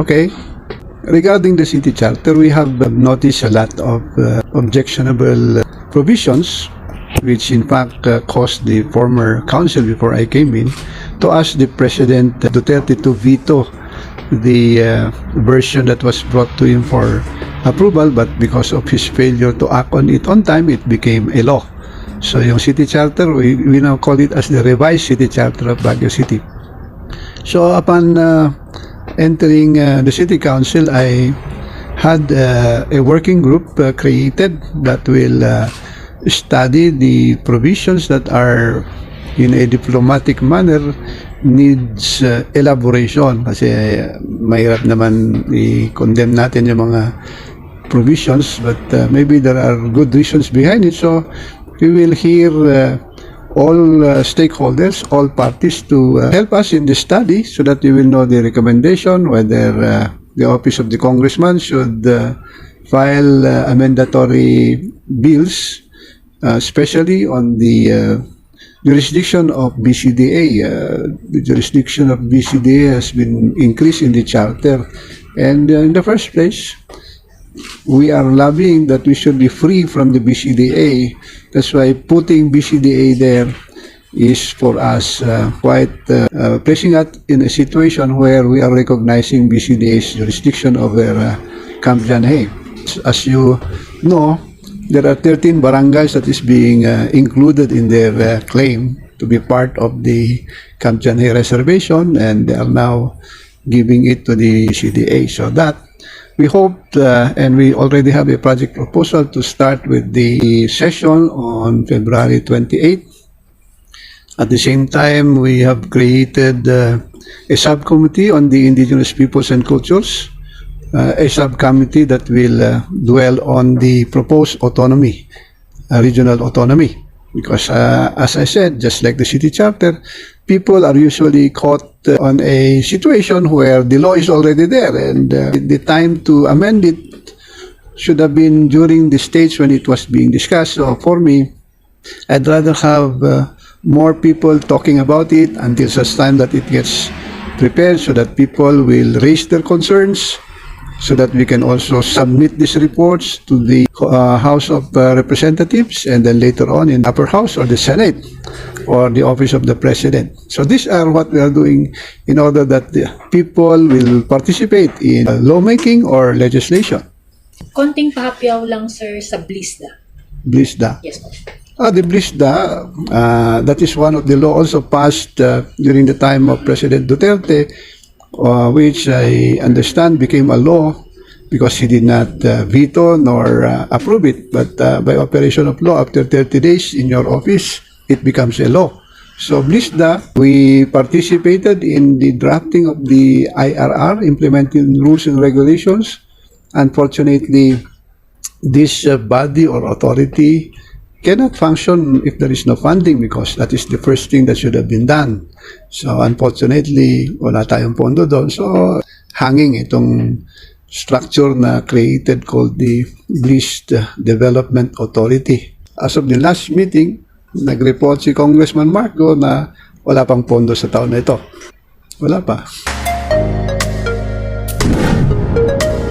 Okay. Regarding the city charter, we have noticed a lot of objectionable provisions, which in fact caused the former council before I came in to ask the President Duterte to veto the version that was brought to him for approval, but because of his failure to act on it on time, it became a law. So yung city charter, we now call it as the revised city charter of Baguio City. So upon entering the city council, I had a working group created that will study the provisions that are in a diplomatic manner needs elaboration, kasi mahirap naman i-condemn natin yung mga provisions, but maybe there are good reasons behind it. So we will hear all stakeholders, all parties to help us in the study so that we will know the recommendation, whether the office of the congressman should file mandatory bills, especially on the jurisdiction of BCDA. The jurisdiction of BCDA has been increased in the charter, and in the first place, we are lobbying that we should be free from the BCDA. That's why putting BCDA there is for us quite placing us in a situation where we are recognizing BCDA's jurisdiction over Camp Janhay. As you know, there are 13 barangays that is being included in their claim to be part of the Camp Janhay reservation, and they are now giving it to the CDA. So that we hope, and we already have a project proposal to start with the session on February 28th. At the same time, we have created a subcommittee on the indigenous peoples and cultures, a subcommittee that will dwell on the proposed autonomy, regional autonomy. Because as I said, just like the city charter, people are usually caught on a situation where the law is already there, and the time to amend it should have been during the stage when it was being discussed. So for me, I'd rather have more people talking about it until such time that it gets prepared, so that people will raise their concerns, so that we can also submit these reports to the House of Representatives, and then later on in upper house or the Senate or the office of the President. So these are what we are doing in order that the people will participate in lawmaking or legislation. Konting pahapyaw lang, sir, sa BLISTTDA. BLISTTDA. Yes, po. The BLISTTDA, that is one of the law also passed during the time of President Duterte, which I understand became a law because he did not veto nor approve it, but by operation of law, after 30 days in your office, it becomes a law. So BLISTTDA, we participated in the drafting of the IRR, implementing rules and regulations. Unfortunately, this body or authority cannot function if there is no funding, because that is the first thing that should have been done. So unfortunately, wala tayong pondo doon. So hanging itong structure na created called the BLISTTDA Development Authority. As of the last meeting, nag-report si Congressman Marco na wala pang pondo sa taon na ito. Wala pa.